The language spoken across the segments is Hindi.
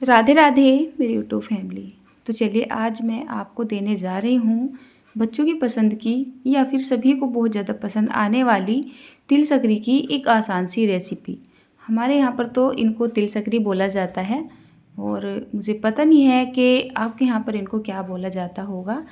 राधे राधे मेरी यूट्यूब फैमिली। तो चलिए आज मैं आपको देने जा रही हूँ बच्चों की पसंद की या फिर सभी को बहुत ज़्यादा पसंद आने वाली तिल सकरी की एक आसान सी रेसिपी। हमारे यहाँ पर तो इनको तिल सकरी बोला जाता है और मुझे पता नहीं है कि आपके यहाँ पर इनको क्या बोला जाता होगा।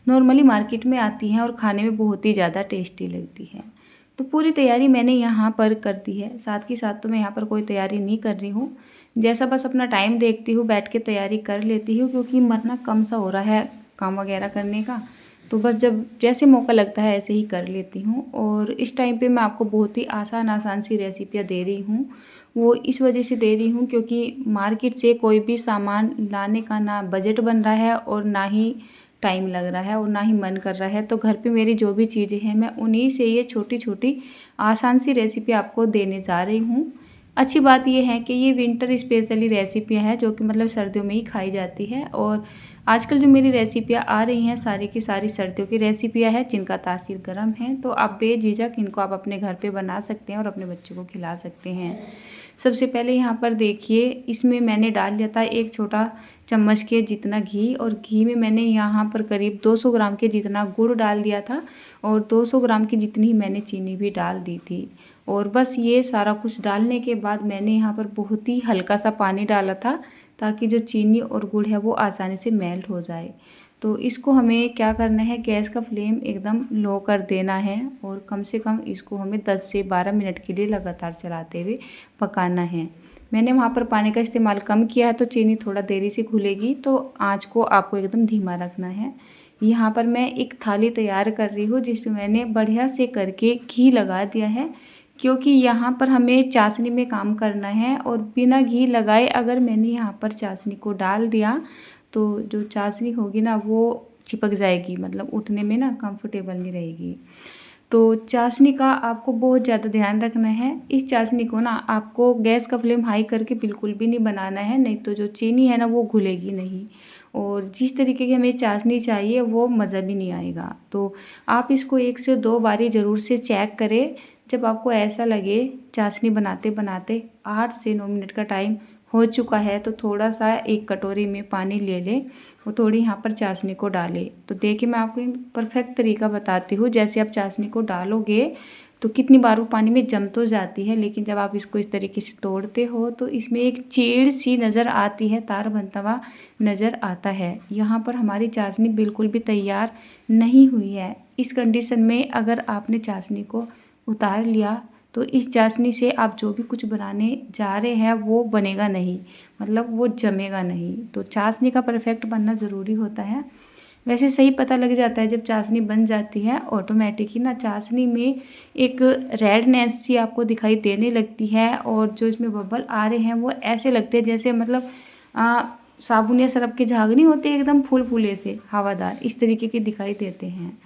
नॉर्मली मार्केट में आती हैं और खाने में बहुत ही ज़्यादा टेस्टी लगती है। तो पूरी तैयारी मैंने यहाँ पर कर दी है। साथ के साथ तो मैं यहाँ पर कोई तैयारी नहीं कर रही हूँ, जैसा बस अपना टाइम देखती हूँ बैठ के तैयारी कर लेती हूँ, क्योंकि मरना कम सा हो रहा है काम वगैरह करने का। तो बस जब जैसे मौका लगता है ऐसे ही कर लेती हूँ। और इस टाइम पे मैं आपको बहुत ही आसान सी रेसिपियाँ दे रही हूँ। वो इस वजह से दे रही हूँ क्योंकि मार्केट से कोई भी सामान लाने का ना बजट बन रहा है और ना ही टाइम लग रहा है और ना ही मन कर रहा है। तो घर पे मेरी जो भी चीज़ें हैं मैं उन्हीं से ये छोटी छोटी आसान सी रेसिपी आपको देने जा रही हूँ। अच्छी बात यह है कि ये विंटर स्पेशली रेसिपियाँ हैं जो कि मतलब सर्दियों में ही खाई जाती है। और आजकल जो मेरी रेसिपियाँ आ रही हैं सारी की सारी सर्दियों की रेसिपियाँ हैं जिनका तासीर गर्म है। तो आप बेझिझक इनको आप अपने घर पे बना सकते हैं और अपने बच्चों को खिला सकते हैं। सबसे पहले यहाँ पर देखिए, इसमें मैंने डाल लिया था एक छोटा चम्मच के जितना घी, और घी में मैंने यहाँ पर करीब 200 ग्राम के जितना गुड़ डाल दिया था और 200 ग्राम की जितनी ही मैंने चीनी भी डाल दी थी। और बस ये सारा कुछ डालने के बाद मैंने यहाँ पर बहुत ही हल्का सा पानी डाला था ताकि जो चीनी और गुड़ है वो आसानी से मेल्ट हो जाए। तो इसको हमें क्या करना है, गैस का फ्लेम एकदम लो कर देना है और कम से कम इसको हमें 10 से 12 मिनट के लिए लगातार चलाते हुए पकाना है। मैंने वहाँ पर पानी का इस्तेमाल कम किया है तो चीनी थोड़ा देरी से घुलेगी, तो आँच को आपको एकदम धीमा रखना है। यहाँ पर मैं एक थाली तैयार कर रही हूँ जिस पे मैंने बढ़िया से करके घी लगा दिया है, क्योंकि यहाँ पर हमें चाशनी में काम करना है और बिना घी लगाए अगर मैंने यहाँ पर चाशनी को डाल दिया तो जो चाशनी होगी ना वो चिपक जाएगी, मतलब उठने में ना कंफर्टेबल नहीं रहेगी। तो चाशनी का आपको बहुत ज़्यादा ध्यान रखना है। इस चाशनी को ना आपको गैस का फ्लेम हाई करके बिल्कुल भी नहीं बनाना है, नहीं तो जो चीनी है ना वो घुलेगी नहीं और जिस तरीके की हमें चाशनी चाहिए वो मज़ा भी नहीं आएगा। तो आप इसको 1 से 2 बारी ज़रूर से चेक करें। जब आपको ऐसा लगे चाशनी बनाते बनाते 8 से 9 मिनट का टाइम हो चुका है तो थोड़ा सा एक कटोरी में पानी ले लें, वो थोड़ी यहाँ पर चाशनी को डालें। तो देखिए मैं आपको परफेक्ट तरीका बताती हूँ। जैसे आप चाशनी को डालोगे तो कितनी बार वो पानी में जम तो जाती है, लेकिन जब आप इसको इस तरीके से तोड़ते हो तो इसमें एक चीड़ सी नज़र आती है, तार बनता हुआ नज़र आता है। यहाँ पर हमारी चाशनी बिल्कुल भी तैयार नहीं हुई है। इस कंडीशन में अगर आपने चाशनी को उतार लिया तो इस चाशनी से आप जो भी कुछ बनाने जा रहे हैं वो बनेगा नहीं, मतलब वो जमेगा नहीं। तो चाशनी का परफेक्ट बनना ज़रूरी होता है। वैसे सही पता लग जाता है जब चाशनी बन जाती है ऑटोमेटिक ही ना चाशनी में एक रेडनेस सी आपको दिखाई देने लगती है और जो इसमें बबल आ रहे हैं वो ऐसे लगते हैं जैसे मतलब साबुन या सरफ के झाग नहीं होते एकदम फूल फूले से हवादार, इस तरीके के दिखाई देते हैं।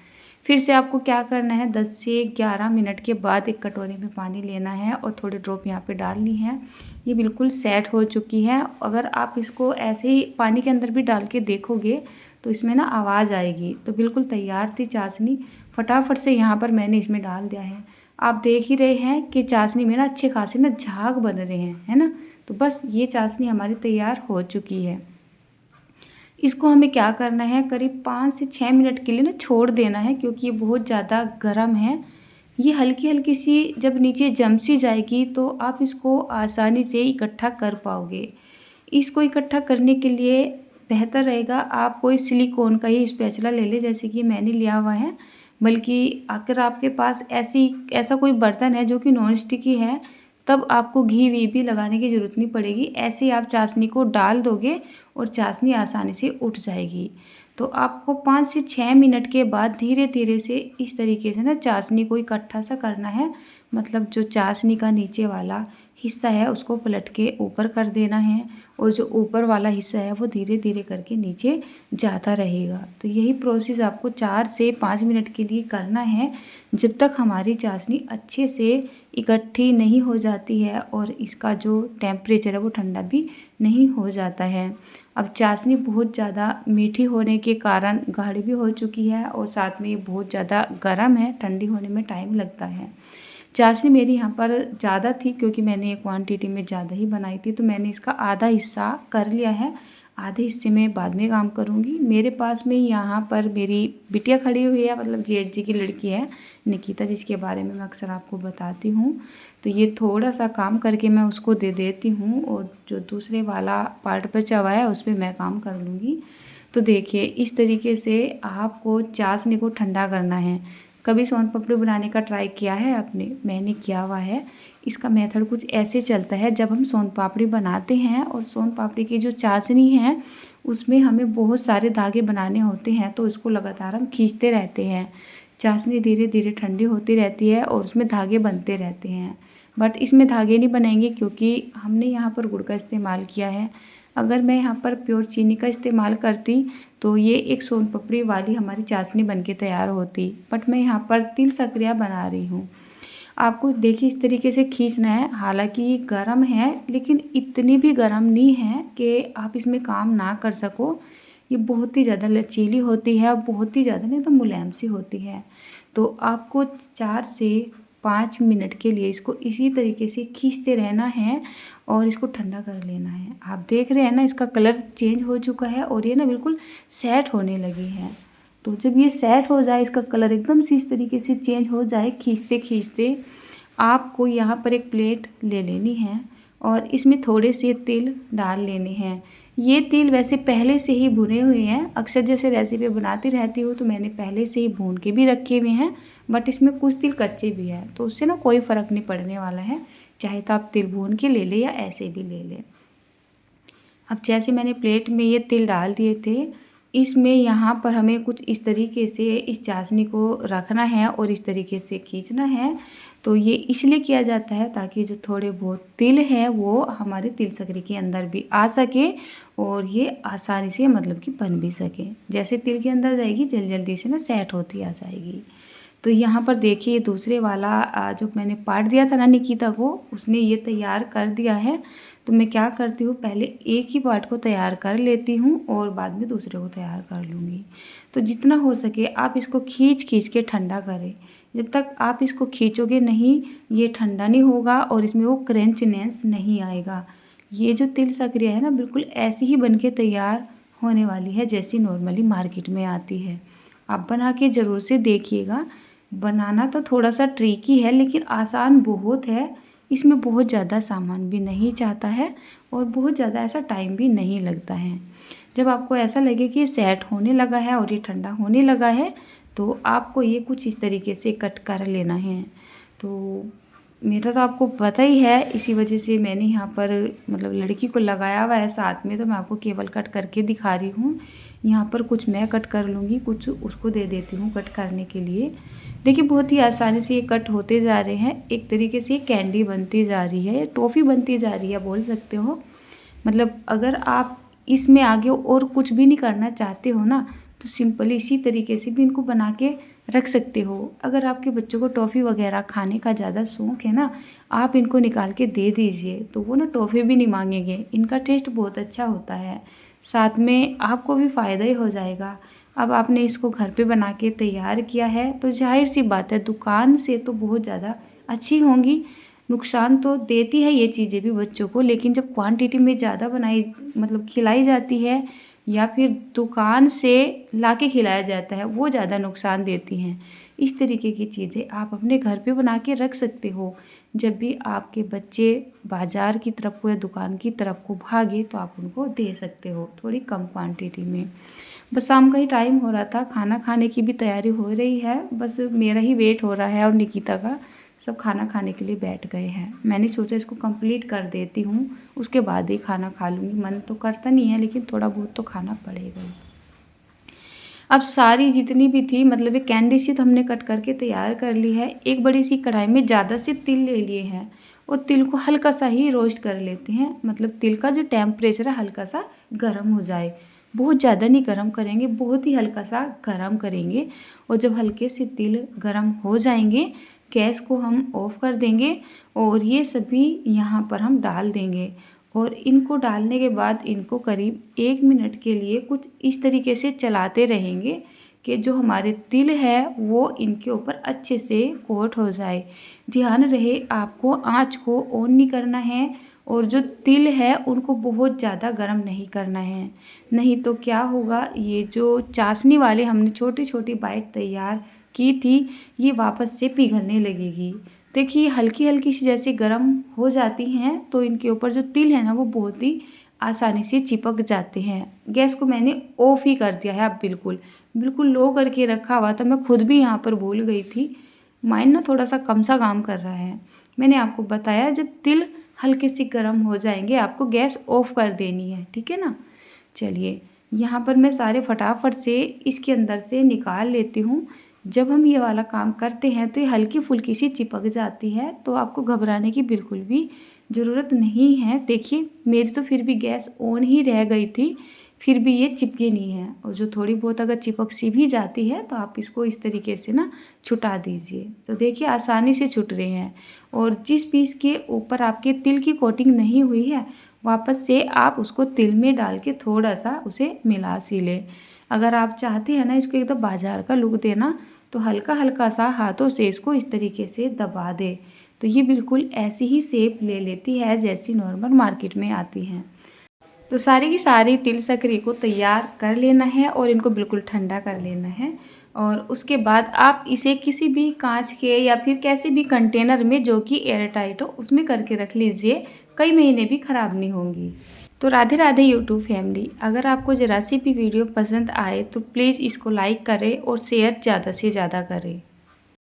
फिर से आपको क्या करना है, 10 से 11 मिनट के बाद एक कटोरी में पानी लेना है और थोड़े ड्रॉप यहाँ पे डालनी है। ये बिल्कुल सेट हो चुकी है। अगर आप इसको ऐसे ही पानी के अंदर भी डाल के देखोगे तो इसमें ना आवाज़ आएगी। तो बिल्कुल तैयार थी चाशनी, फटाफट से यहाँ पर मैंने इसमें डाल दिया है। आप देख ही रहे हैं कि चाशनी में ना अच्छे खासे ना झाग बन रहे हैं, है ना। तो बस ये चाशनी हमारी तैयार हो चुकी है। इसको हमें क्या करना है, करीब 5 से 6 मिनट के लिए ना छोड़ देना है, क्योंकि ये बहुत ज़्यादा गर्म है। ये हल्की हल्की सी जब नीचे जम सी जाएगी तो आप इसको आसानी से इकट्ठा कर पाओगे। इसको इकट्ठा करने के लिए बेहतर रहेगा आप कोई सिलिकॉन का ही स्पैचुला ले लें, जैसे कि मैंने लिया हुआ है। बल्कि अगर आपके पास ऐसा कोई बर्तन है जो कि नॉन स्टिकी है तब आपको घी वी भी लगाने की ज़रूरत नहीं पड़ेगी। ऐसे ही आप चाशनी को डाल दोगे और चाशनी आसानी से उठ जाएगी। तो आपको 5 से 6 मिनट के बाद धीरे धीरे से इस तरीके से ना चाशनी को इकट्ठा सा करना है, मतलब जो चाशनी का नीचे वाला हिस्सा है उसको पलट के ऊपर कर देना है और जो ऊपर वाला हिस्सा है वो धीरे धीरे करके नीचे जाता रहेगा। तो यही प्रोसेस आपको 4 से 5 मिनट के लिए करना है, जब तक हमारी चाशनी अच्छे से इकट्ठी नहीं हो जाती है और इसका जो टेम्परेचर है वो ठंडा भी नहीं हो जाता है। अब चाशनी बहुत ज़्यादा मीठी होने के कारण गाढ़ी भी हो चुकी है और साथ में ये बहुत ज़्यादा गर्म है, ठंडी होने में टाइम लगता है। चाशनी मेरी यहाँ पर ज़्यादा थी क्योंकि मैंने क्वांटिटी में ज़्यादा ही बनाई थी, तो मैंने इसका आधा हिस्सा कर लिया है। आधे हिस्से में बाद में काम करूँगी। मेरे पास में यहाँ पर मेरी बिटिया खड़ी हुई है, मतलब जेठ जी की लड़की है निकिता, जिसके बारे में मैं अक्सर आपको बताती हूँ। तो ये थोड़ा सा काम करके मैं उसको दे देती हूँ और जो दूसरे वाला पार्ट बचा हुआ है उस पर मैं काम कर लूँगी। तो देखिए इस तरीके से आपको चाशनी को ठंडा करना है। कभी सोन पापड़ी बनाने का ट्राई किया है आपने? मैंने किया हुआ है। इसका मेथड कुछ ऐसे चलता है, जब हम सोन पापड़ी बनाते हैं और सोन पापड़ी की जो चाशनी है उसमें हमें बहुत सारे धागे बनाने होते हैं, तो इसको लगातार हम खींचते रहते हैं। चाशनी धीरे धीरे ठंडी होती रहती है और उसमें धागे बनते रहते हैं। बट इसमें धागे नहीं बनेंगे क्योंकि हमने यहाँ पर गुड़ का इस्तेमाल किया है। अगर मैं यहाँ पर प्योर चीनी का इस्तेमाल करती तो ये एक सोन पापड़ी वाली हमारी चाशनी बनके तैयार होती, बट मैं यहाँ पर तिल सकरिया बना रही हूँ। आपको देखिए इस तरीके से खींचना है। हालांकि ये गर्म है लेकिन इतनी भी गर्म नहीं है कि आप इसमें काम ना कर सको। ये बहुत ही ज़्यादा लचीली होती है और बहुत ही ज़्यादा नहीं एकदम मुलायम सी होती है। तो आपको 4 से 5 मिनट के लिए इसको इसी तरीके से खींचते रहना है और इसको ठंडा कर लेना है। आप देख रहे हैं ना, इसका कलर चेंज हो चुका है और ये ना बिल्कुल सेट होने लगी है। तो जब ये सेट हो जाए, इसका कलर एकदम से इस तरीके से चेंज हो जाए खींचते खींचते, आपको यहाँ पर एक प्लेट ले लेनी है और इसमें थोड़े से तिल डाल लेने हैं। ये तिल वैसे पहले से ही भुने हुए हैं। अक्सर जैसे रेसिपी बनाती रहती हूँ तो मैंने पहले से ही भून के भी रखे हुए हैं, बट इसमें कुछ तिल कच्चे भी हैं, तो उससे ना कोई फ़र्क नहीं पड़ने वाला है। चाहे तो आप तिल भून के ले लें या ऐसे भी ले लें। अब जैसे मैंने प्लेट में ये तिल डाल दिए थे, इसमें यहाँ पर हमें कुछ इस तरीके से इस चाशनी को रखना है और इस तरीके से खींचना है। तो ये इसलिए किया जाता है ताकि जो थोड़े बहुत तिल हैं वो हमारे तिल सकरी के अंदर भी आ सके और ये आसानी से मतलब कि बन भी सके। जैसे तिल के अंदर जाएगी जल्दी जल्दी से ना सेट होती आ जाएगी। तो यहाँ पर देखिए दूसरे वाला जो मैंने पार्ट दिया था ना निकिता को, उसने ये तैयार कर दिया है। तो मैं क्या करती हूँ, पहले एक ही पार्ट को तैयार कर लेती हूँ और बाद में दूसरे को तैयार कर लूँगी। तो जितना हो सके आप इसको खींच खींच के ठंडा करें। जब तक आप इसको खींचोगे नहीं, ये ठंडा नहीं होगा और इसमें वो क्रंचनेस नहीं आएगा। ये जो तिल सकरिया है ना, बिल्कुल ऐसी ही बन के तैयार होने वाली है जैसी नॉर्मली मार्केट में आती है। आप बना के ज़रूर से देखिएगा। बनाना तो थोड़ा सा ट्रिकी है लेकिन आसान बहुत है। इसमें बहुत ज़्यादा सामान भी नहीं चाहता है और बहुत ज़्यादा ऐसा टाइम भी नहीं लगता है। जब आपको ऐसा लगे कि ये सेट होने लगा है और ये ठंडा होने लगा है, तो आपको ये कुछ इस तरीके से कट कर लेना है। तो मेरा तो आपको पता ही है, इसी वजह से मैंने यहाँ पर मतलब लड़की को लगाया हुआ है साथ में, तो मैं आपको केवल कट करके दिखा रही हूँ। यहाँ पर कुछ मैं कट कर लूँगी, कुछ उसको दे देती हूँ कट करने के लिए। देखिए बहुत ही आसानी से ये कट होते जा रहे हैं। एक तरीके से कैंडी बनती जा रही है, टॉफ़ी बनती जा रही है बोल सकते हो। मतलब अगर आप इसमें आगे और कुछ भी नहीं करना चाहते हो ना, तो सिंपली इसी तरीके से भी इनको बना के रख सकते हो। अगर आपके बच्चों को टॉफ़ी वगैरह खाने का ज़्यादा शौक़ है ना, आप इनको निकाल के दे दीजिए तो वो ना टॉफ़ी भी नहीं मांगेंगे। इनका टेस्ट बहुत अच्छा होता है, साथ में आपको भी फ़ायदा ही हो जाएगा। अब आपने इसको घर पे बना के तैयार किया है तो जाहिर सी बात है दुकान से तो बहुत ज़्यादा अच्छी होंगी। नुकसान तो देती है ये चीज़ें भी बच्चों को, लेकिन जब क्वांटिटी में ज़्यादा बनाई मतलब खिलाई जाती है या फिर दुकान से लाके खिलाया जाता है, वो ज़्यादा नुकसान देती हैं। इस तरीके की चीज़ें आप अपने घर पे बना के रख सकते हो। जब भी आपके बच्चे बाज़ार की तरफ को या दुकान की तरफ को भागे तो आप उनको दे सकते हो थोड़ी कम क्वांटिटी में। बस शाम का ही टाइम हो रहा था, खाना खाने की भी तैयारी हो रही है। बस मेरा ही वेट हो रहा है और निकिता का। सब खाना खाने के लिए बैठ गए हैं। मैंने सोचा इसको कंप्लीट कर देती हूँ, उसके बाद ही खाना खा लूँगी। मन तो करता नहीं है लेकिन थोड़ा बहुत तो खाना पड़ेगा ही। अब सारी जितनी भी थी मतलब ये कैंडी सी तो हमने कट करके तैयार कर ली है। एक बड़ी सी कढ़ाई में ज़्यादा से तिल ले लिए हैं और तिल को हल्का सा ही रोस्ट कर लेते हैं। मतलब तिल का जो टेम्परेचर है हल्का सा गर्म हो जाए, बहुत ज़्यादा नहीं गर्म करेंगे, बहुत ही हल्का सा गर्म करेंगे। और जब हल्के से तिल गर्म हो जाएंगे, गैस को हम ऑफ कर देंगे और ये सभी यहाँ पर हम डाल देंगे। और इनको डालने के बाद इनको करीब 1 मिनट के लिए कुछ इस तरीके से चलाते रहेंगे कि जो हमारे तिल है वो इनके ऊपर अच्छे से कोट हो जाए। ध्यान रहे आपको आँच को ऑन नहीं करना है और जो तिल है उनको बहुत ज़्यादा गर्म नहीं करना है, नहीं तो क्या होगा, ये जो चाशनी वाले हमने छोटी छोटी बाइट तैयार की थी ये वापस से पिघलने लगेगी। देखिए हल्की हल्की सी जैसे गर्म हो जाती हैं तो इनके ऊपर जो तिल है ना वो बहुत ही आसानी से चिपक जाते हैं। गैस को मैंने ऑफ ही कर दिया है, अब बिल्कुल बिल्कुल लो करके रखा हुआ था, मैं खुद भी यहाँ पर भूल गई थी। माइंड ना थोड़ा सा कम सा काम कर रहा है। मैंने आपको बताया जब तिल हल्के से गर्म हो जाएंगे आपको गैस ऑफ कर देनी है, ठीक है ना। चलिए यहाँ पर मैं सारे फटाफट से इसके अंदर से निकाल लेती हूँ। जब हम ये वाला काम करते हैं तो ये हल्की फुल्की सी चिपक जाती है, तो आपको घबराने की बिल्कुल भी ज़रूरत नहीं है। देखिए मेरी तो फिर भी गैस ऑन ही रह गई थी, फिर भी ये चिपके नहीं है। और जो थोड़ी बहुत अगर चिपक सी भी जाती है तो आप इसको इस तरीके से ना छुटा दीजिए, तो देखिए आसानी से छुट रहे हैं। और जिस पीस के ऊपर आपके तिल की कोटिंग नहीं हुई है वापस से आप उसको तिल में डाल के थोड़ा सा उसे मिला सी लें। अगर आप चाहते हैं ना इसको एकदम बाजार का लुक देना तो हल्का हल्का सा हाथों से इसको इस तरीके से दबा दे, तो ये बिल्कुल ऐसी ही शेप ले लेती है जैसी नॉर्मल मार्केट में आती हैं। तो सारी की सारी तिल सकरी को तैयार कर लेना है और इनको बिल्कुल ठंडा कर लेना है। और उसके बाद आप इसे किसी भी कांच के या फिर कैसे भी कंटेनर में जो कि एयर टाइट हो उसमें करके रख लीजिए, कई महीने भी ख़राब नहीं होंगी। तो राधे राधे यूट्यूब फैमिली, अगर आपको ज़रा सी भी वीडियो पसंद आए तो प्लीज़ इसको लाइक करें और शेयर ज़्यादा से ज़्यादा करें।